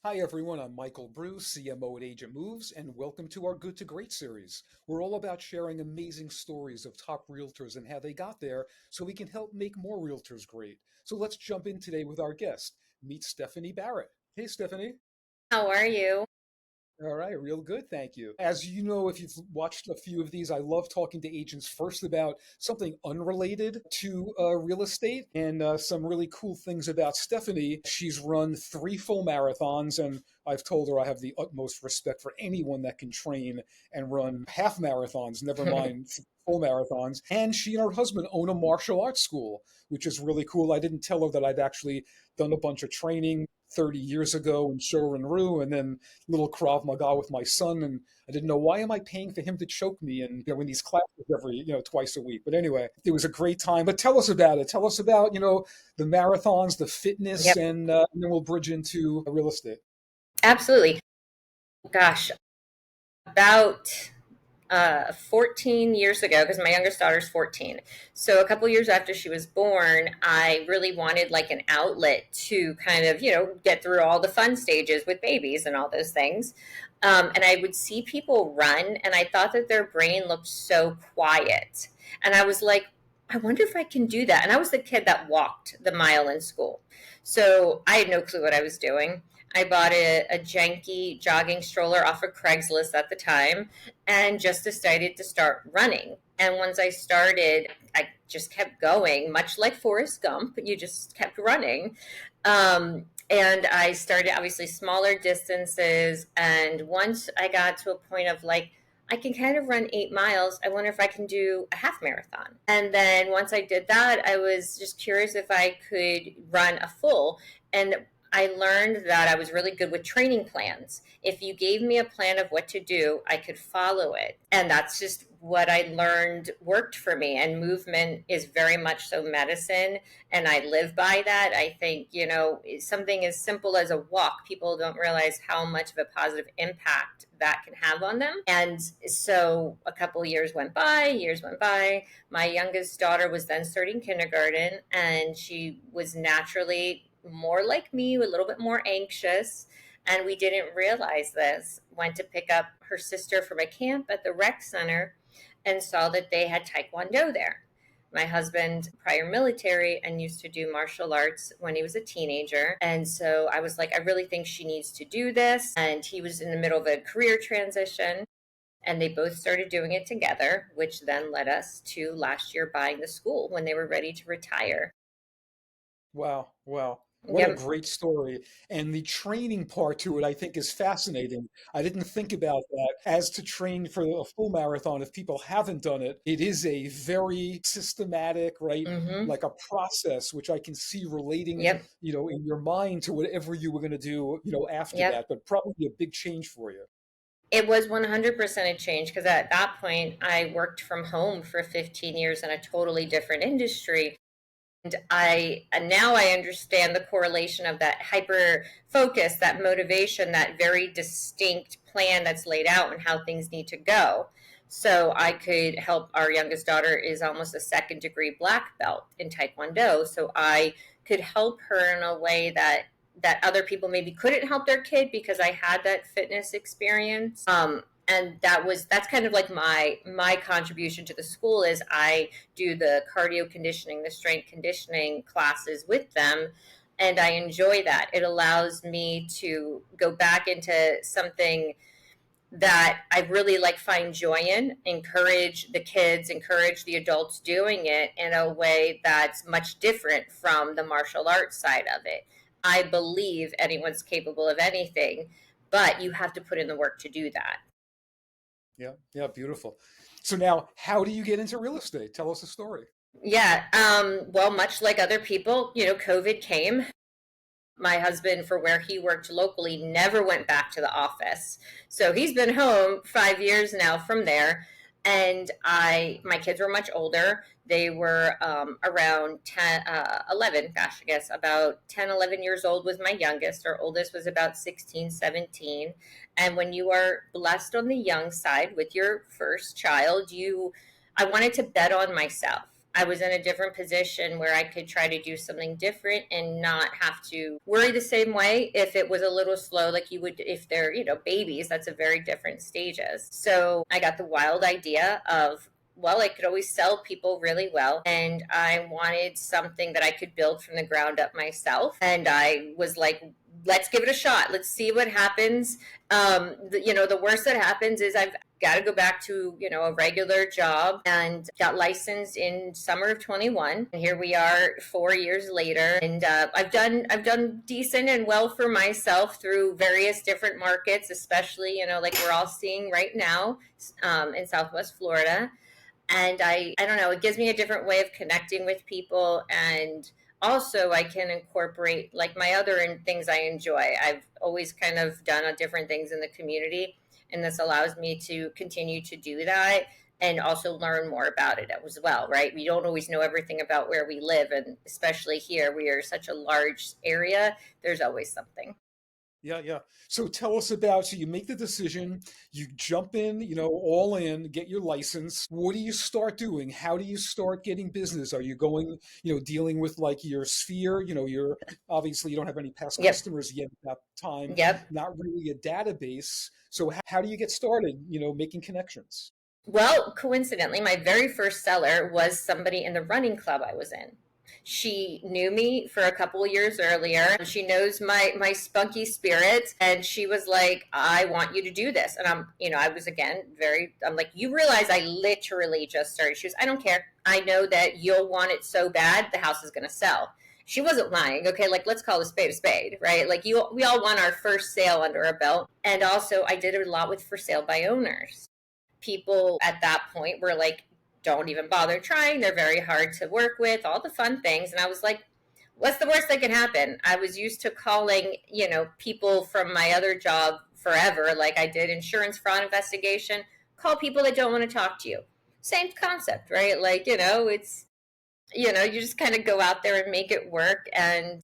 Hi everyone, I'm Michael Bruce, CMO at AgentMoves, and welcome to our Good to Great series. We're all about sharing amazing stories of top realtors and how they got there so we can help make more realtors great. So let's jump in today with our guest. Meet Stephanie Barrett. Hey Stephanie. How are you? All right, real good, thank you. As you know, if you've watched a few of these, I love talking to agents first about something unrelated to real estate and some really cool things about Stephanie. She's run three full marathons, and I've told her I have the utmost respect for anyone that can train and run half marathons, never mind full marathons. And she and her husband own a martial arts school, which is really cool. I didn't tell her that I'd actually done a bunch of training 30 years ago in Shorin-ryu and then little Krav Maga with my son, and I didn't know why am I paying for him to choke me and in these classes every twice a week. But anyway, it was a great time. But tell us about it. Tell us about the marathons, the fitness, Yep, and then we'll bridge into real estate. absolutely. Gosh, about 14 years ago, because my youngest daughter's 14. So a couple years after she was born, I really wanted like an outlet to kind of, get through all the fun stages with babies and all those things. And I would see people run, and I thought that their brain looked so quiet. And I was like, I wonder if I can do that. And I was the kid that walked the mile in school. So I had no clue what I was doing. I bought a janky jogging stroller off of Craigslist at the time and just decided to start running. And once I started, I just kept going, much like Forrest Gump. You just kept running. And I started obviously smaller distances. And once I got to a point of like, I can kind of run 8 miles. I wonder if I can do a half marathon. And then once I did that, I was just curious if I could run a full. And I learned that I was really good with training plans. If you gave me a plan of what to do, I could follow it. And that's just what I learned worked for me. And movement is very much so medicine. And I live by that. I think, something as simple as a walk, people don't realize how much of a positive impact that can have on them. And so a couple of years went by. My youngest daughter was then starting kindergarten, and she was naturally more like me, a little bit more anxious. And we didn't realize this. Went to pick up her sister from a camp at the rec center and saw that they had Taekwondo there. My husband, prior military, and used to do martial arts when he was a teenager. And so I was like, I really think she needs to do this. And he was in the middle of a career transition. And they both started doing it together, which then led us to last year buying the school when they were ready to retire. Wow, wow. What a Yep. great story. And the training part to it, I think, is fascinating. I didn't think about that. As to train for a full marathon, if people haven't done it, it is a very systematic, right? Mm-hmm. Like a process, which I can see relating, Yep. in your mind to whatever you were going to do, after Yep. that, but probably a big change for you. It was 100% a change because at that point I worked from home for 15 years in a totally different industry. And now I understand the correlation of that hyper focus, that motivation, that very distinct plan that's laid out and how things need to go. So I could help. Our youngest daughter is almost a second degree black belt in Taekwondo. So I could help her in a way that other people maybe couldn't help their kid because I had that fitness experience. And that's kind of like my contribution to the school is I do the cardio conditioning, the strength conditioning classes with them, and I enjoy that. It allows me to go back into something that I really like find joy in, encourage the kids, encourage the adults doing it in a way that's much different from the martial arts side of it. I believe anyone's capable of anything, but you have to put in the work to do that. Yeah, yeah, beautiful. So now, how do you get into real estate? Tell us a story. Yeah. Well, much like other people, COVID came. My husband, for where he worked locally, never went back to the office. So he's been home 5 years now from there. And my kids were much older. They were around 10, 11, gosh, I guess about 10, 11 years old was my youngest. Our oldest was about 16, 17. And when you are blessed on the young side with your first child, I wanted to bet on myself. I was in a different position where I could try to do something different and not have to worry the same way if it was a little slow, like you would if they're, babies. That's a very different stages. So I got the wild idea of, well, I could always sell people really well. And I wanted something that I could build from the ground up myself. And I was like, let's give it a shot. Let's see what happens. The worst that happens is I've got to go back to, a regular job, and got licensed in summer of 21. And here we are 4 years later. And I've done decent and well for myself through various different markets, especially, like we're all seeing right now in Southwest Florida. And I don't know, it gives me a different way of connecting with people. And also I can incorporate like my other things I enjoy. I've always kind of done different things in the community, and this allows me to continue to do that and also learn more about it as well, right? We don't always know everything about where we live, and especially here, we are such a large area. There's always something. Yeah, yeah. So tell us about, so you make the decision, you jump in, all in, get your license. What do you start doing? How do you start getting business? Are you going, dealing with like your sphere, you're obviously you don't have any past Yep. customers yet at that time, Yep. not really a database. So how do you get started, making connections? Well, coincidentally, my very first seller was somebody in the running club I was in. She knew me for a couple of years earlier. She knows my spunky spirit, and she was like, "I want you to do this." And I was again I'm like, "You realize I literally just started." She was, "I don't care. I know that you'll want it so bad. The house is going to sell." She wasn't lying. Okay, like let's call a spade, right? Like we all want our first sale under our belt. And also, I did a lot with for sale by owners. People at that point were like, don't even bother trying. They're very hard to work with, all the fun things. And I was like, what's the worst that can happen? I was used to calling, people from my other job forever, like I did insurance fraud investigation, call people that don't want to talk to you. Same concept, right? Like, you just kind of go out there and make it work. And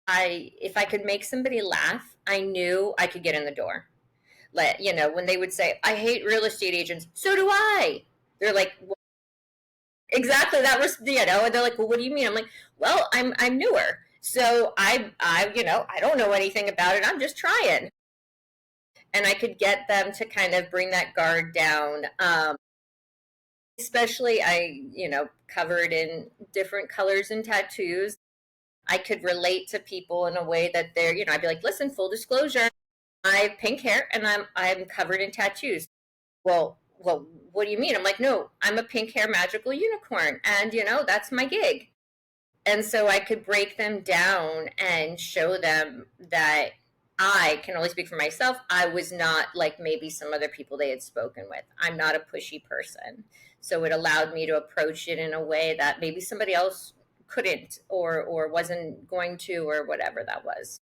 if I could make somebody laugh, I knew I could get in the door. When they would say, I hate real estate agents, so do I. They're like, well, exactly. That was, and they're like, well, what do you mean? I'm like, well, I'm newer. So I don't know anything about it. I'm just trying. And I could get them to kind of bring that guard down. Especially covered in different colors and tattoos. I could relate to people in a way that I'd be like, listen, full disclosure, I have pink hair and I'm covered in tattoos. Well, what do you mean? I'm like, no, I'm a pink hair magical unicorn, and that's my gig. And so I could break them down and show them that I can only speak for myself. I was not like maybe some other people they had spoken with. I'm not a pushy person. So it allowed me to approach it in a way that maybe somebody else couldn't, or wasn't going to, or whatever that was.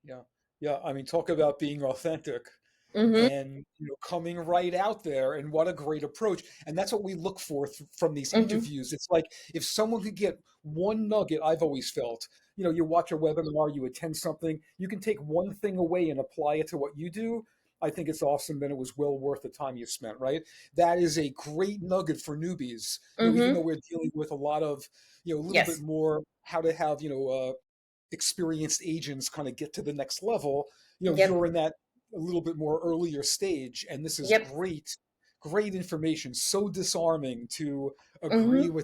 Yeah. Yeah. I mean, talk about being authentic Mm-hmm. and coming right out there, and what a great approach. And that's what we look for from these Mm-hmm. interviews. It's like if someone could get one nugget, I've always felt, you watch a webinar, you attend something, you can take one thing away and apply it to what you do. I think it's awesome. Then it was well worth the time you spent, right? That is a great nugget for newbies, even though Mm-hmm. we're dealing with a lot of, a little bit Yes. more how to have, experienced agents kind of get to the next level. Yep. You're in that a little bit more earlier stage, and this is Yep. great information. So disarming to agree Mm-hmm.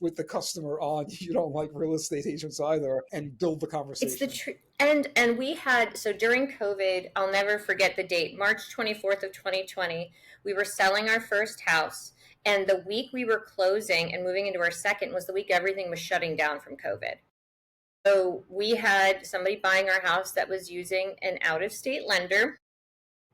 with the customer on you don't like real estate agents either, and build the It's the conversation. truth. And we had, so during COVID, I'll never forget the date, March 24th of 2020. We were selling our first house, and the week we were closing and moving into our second was the week everything was shutting down from COVID. So we had somebody buying our house that was using an out of state lender.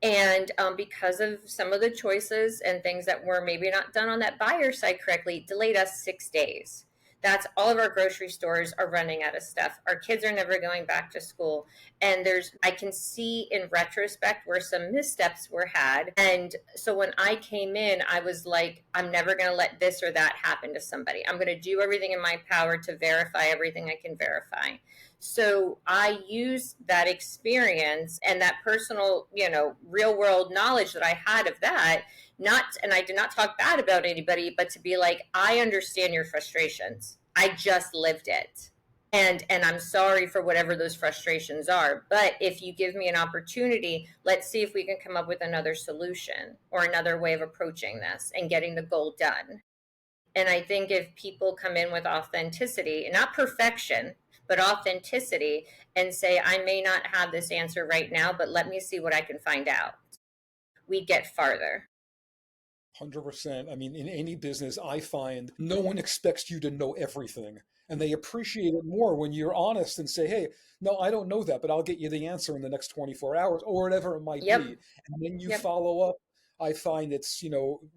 And because of some of the choices and things that were maybe not done on that buyer side correctly, delayed us 6 days. That's all of our grocery stores are running out of stuff. Our kids are never going back to school. And I can see in retrospect where some missteps were had. And so when I came in, I was like, I'm never going to let this or that happen to somebody. I'm going to do everything in my power to verify everything I can verify. So I use that experience and that personal, real world knowledge that I had of that, not, and I did not talk bad about anybody, but to be like, I understand your frustrations. I just lived it. And I'm sorry for whatever those frustrations are. But if you give me an opportunity, let's see if we can come up with another solution or another way of approaching this and getting the goal done. And I think if people come in with authenticity, not perfection, but authenticity, and say, I may not have this answer right now, but let me see what I can find out, we get farther. 100%. I mean, in any business, I find no one expects you to know everything. And they appreciate it more when you're honest and say, hey, no, I don't know that, but I'll get you the answer in the next 24 hours or whatever it might Yep. be. And then you Yep. follow up. I find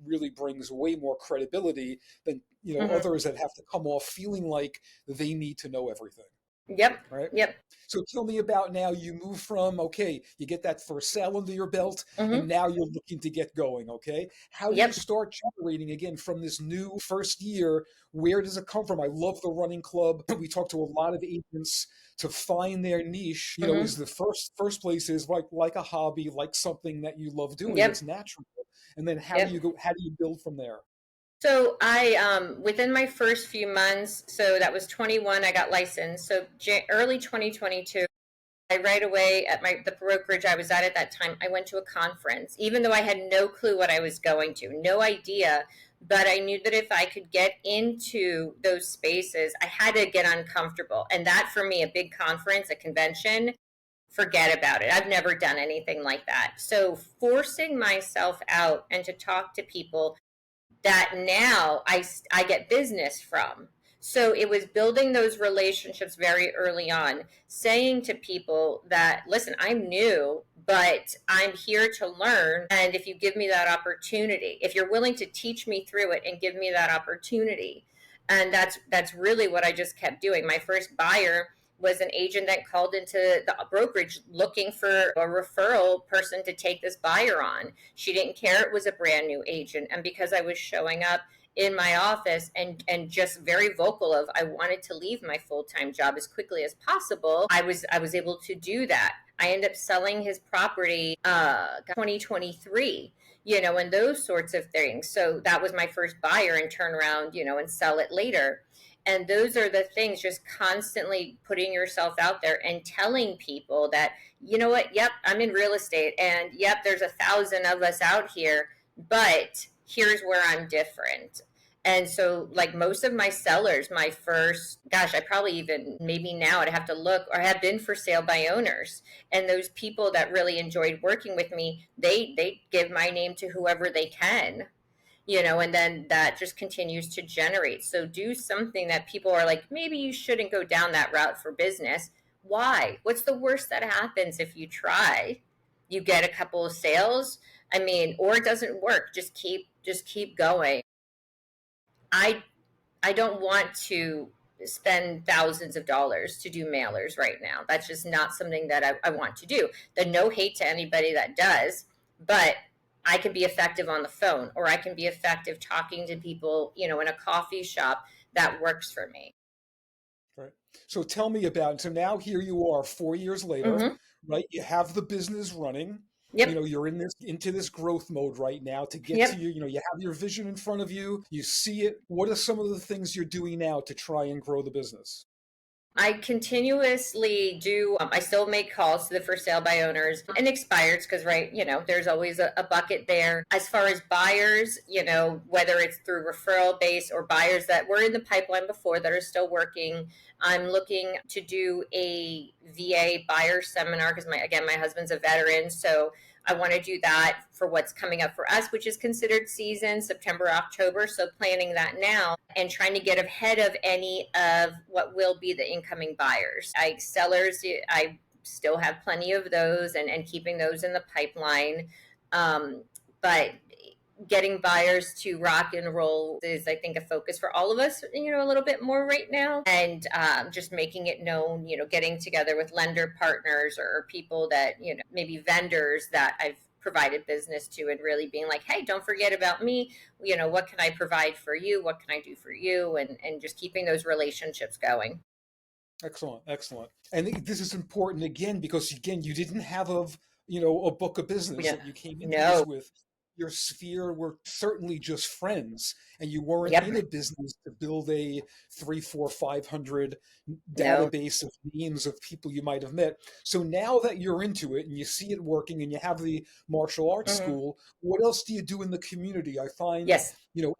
really brings way more credibility than, Hmm. others that have to come off feeling like they need to know everything. Yep. Right? Yep. So tell me about now you move from, okay, you get that first sale under your belt, and Hmm. now you're looking to get going, okay? How do you Yep. start generating again from this new first year? Where does it come from? I love the running club. We talk to a lot of agents to find their niche. Is Hmm. the first place is like a hobby, like something that you love doing. Yep. It's natural. And then Yep. how do you build from there? So I, within my first few months, so that was 21, I got licensed. So early 2022, I right away at the brokerage I was at that time, I went to a conference, even though I had no clue what I was going to, no idea. But I knew that if I could get into those spaces, I had to get uncomfortable. And that for me, a big conference, a convention, forget about it. I've never done anything like that. So forcing myself out and to talk to people that now I get business from. So it was building those relationships very early on, saying to people that, listen, I'm new, but I'm here to learn. And if you give me that opportunity, if you're willing to teach me through it and give me that opportunity, and that's really what I just kept doing. My first buyer was an agent that called into the brokerage looking for a referral person to take this buyer on. She didn't care it was a brand new agent. And because I was showing up in my office and just very vocal of I wanted to leave my full-time job as quickly as possible, I was able to do that. I ended up selling his property 2023, and those sorts of things. So that was my first buyer, and turn around, and sell it later. And those are the things, just constantly putting yourself out there and telling people that, you know what, yep, I'm in real estate, and yep, there's 1,000 of us out here, but here's where I'm different. And so, like most of my sellers, my first, gosh, I probably even, maybe now I'd have to look, or have been for sale by owners. And those people that really enjoyed working with me, they give my name to whoever they can, and then that just continues to generate. So do something that people are like, maybe you shouldn't go down that route for business. Why? What's the worst that happens if you try? You get a couple of sales. I mean, or it doesn't work. Just keep going. I I don't want to spend thousands of dollars to do mailers right now. That's just not something that I want to do. The no hate to anybody that does, but I can be effective on the phone, or I can be effective talking to people, in a coffee shop. That works for me. Right. So tell me about, so now here you are 4 years later, Mm-hmm. right? You have the business running. Yep. You're into this growth mode right now to get to Yep. you have your vision in front of you. You see it. What are some of the things you're doing now to try and grow the business? I continuously do. I still make calls to the for sale by owners and expireds because, right, there's always a bucket there. As far as buyers, whether it's through referral base or buyers that were in the pipeline before that are still working, I'm looking to do a VA buyer seminar because my husband's a veteran, so I want to do that for what's coming up for us, which is considered season, September, October. So planning that now and trying to get ahead of any of what will be the incoming buyers. Sellers, I still have plenty of those, and keeping those in the pipeline. But getting buyers to rock and roll is, I think, a focus for all of us, a little bit more right now. And just making it known, getting together with lender partners or people that, maybe vendors that I've provided business to, and really being like, hey, don't forget about me. What can I provide for you? What can I do for you? And just keeping those relationships going. Excellent, excellent. And this is important again because again, you didn't have a book of business Yeah. that you came into this No. with. Your sphere were certainly just friends, and you weren't Yep. in a business to build a three, four, 500 No. database of names of people you might have met. So now that you're into it and you see it working and you have the martial arts Hmm. school, what else do you do in the community? I find, Yes.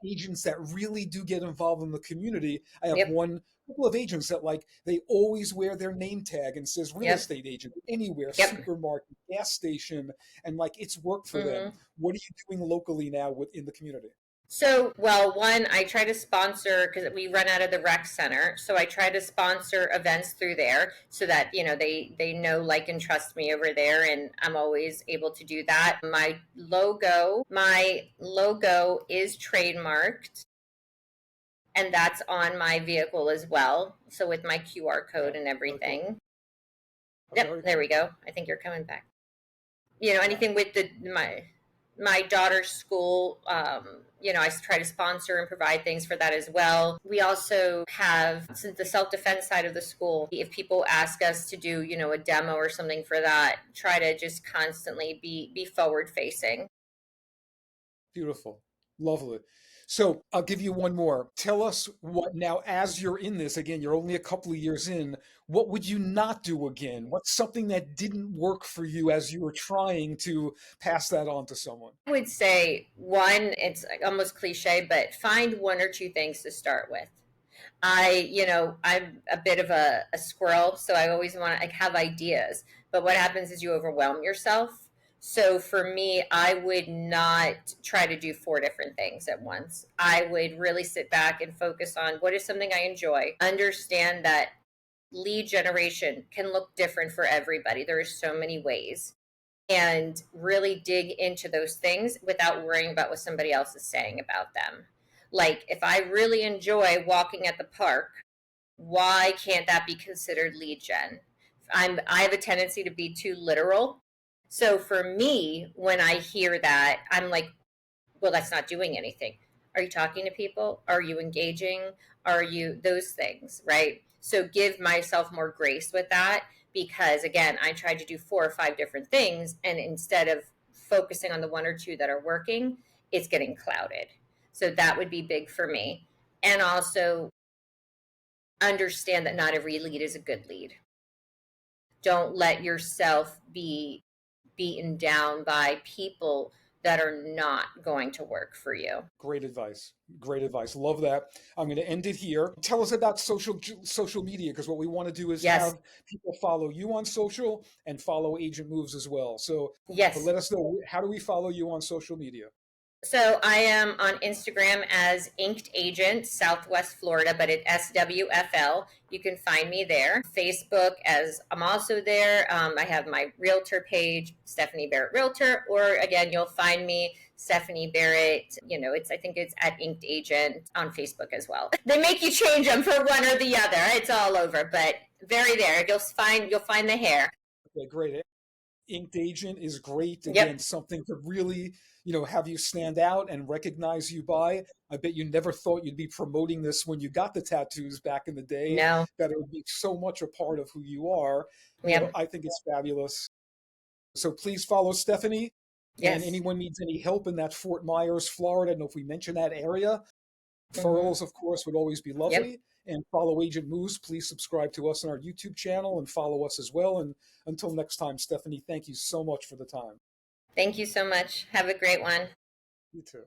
agents that really do get involved in the community. I have Yep. one couple of agents that like they always wear their name tag and says real Yep. estate agent anywhere, Yep. supermarket, gas station, and like it's worked for them. Hmm. What are you doing locally now within the community? So, well, one, I try to sponsor because we run out of the rec center. So I try to sponsor events through there so that, they know, like, and trust me over there. And I'm always able to do that. My logo is trademarked and that's on my vehicle as well. So with my QR code Okay, and very cool. everything. Oh, Yep, very there cool. we go. I think you're coming back. Yeah, Anything with my daughter's school, I try to sponsor and provide things for that as well. We also have, since the self-defense side of the school, if people ask us to do, a demo or something for that, try to just constantly be forward facing. beautiful, lovely. So I'll give you one more. Tell us what now, as you're in this again, you're only a couple of years in. What would you not do again? What's something that didn't work for you as you were trying to pass that on to someone? I would say one, it's almost cliche, but find one or two things to start with. I'm a bit of a squirrel, so I always want to, like, have ideas. But what happens is you overwhelm yourself. So for me, I would not try to do four different things at once. I would really sit back and focus on what is something I enjoy. Understand that lead generation can look different for everybody. There are so many ways, and really dig into those things without worrying about what somebody else is saying about them. Like, if I really enjoy walking at the park, why can't that be considered lead gen? I have a tendency to be too literal. So for me, when I hear that, I'm like, well, that's not doing anything. Are you talking to people? Are you engaging? Are you those things, right? So give myself more grace with that, because again, I tried to do four or five different things, and instead of focusing on the one or two that are working, it's getting clouded. So that would be big for me. And also understand that not every lead is a good lead. Don't let yourself be beaten down by people that are not going to work for you. Great advice. Great advice. Love that. I'm going to end it here. Tell us about social media because what we want to do is Yes. have people follow you on social and follow Agent Moves as well. So Yes. let us know, how do we follow you on social media? So I am on Instagram as Inked Agent Southwest Florida, but at SWFL. You can find me there. Facebook, as I'm also there. I have my Realtor page, Stephanie Barrett Realtor, or again, you'll find me Stephanie Barrett. I think it's at Inked Agent on Facebook as well. They make you change them for one or the other. It's all over, but very there. You'll find the hair. Okay, great. Inked Agent is great. Again, Yep. something to really, have you stand out and recognize you by. I bet you never thought you'd be promoting this when you got the tattoos back in the day, No. that it would be so much a part of who you are. Yep. I think it's fabulous. So please follow Stephanie. And Yes. anyone needs any help in that Fort Myers, Florida, I don't know if we mentioned that area. Mm-hmm. Referrals, of course, would always be Yep. lovely. And follow Agent Moose. Please subscribe to us on our YouTube channel and follow us as well. And until next time, Stephanie, thank you so much for the time. Thank you so much. Have a great one. You too.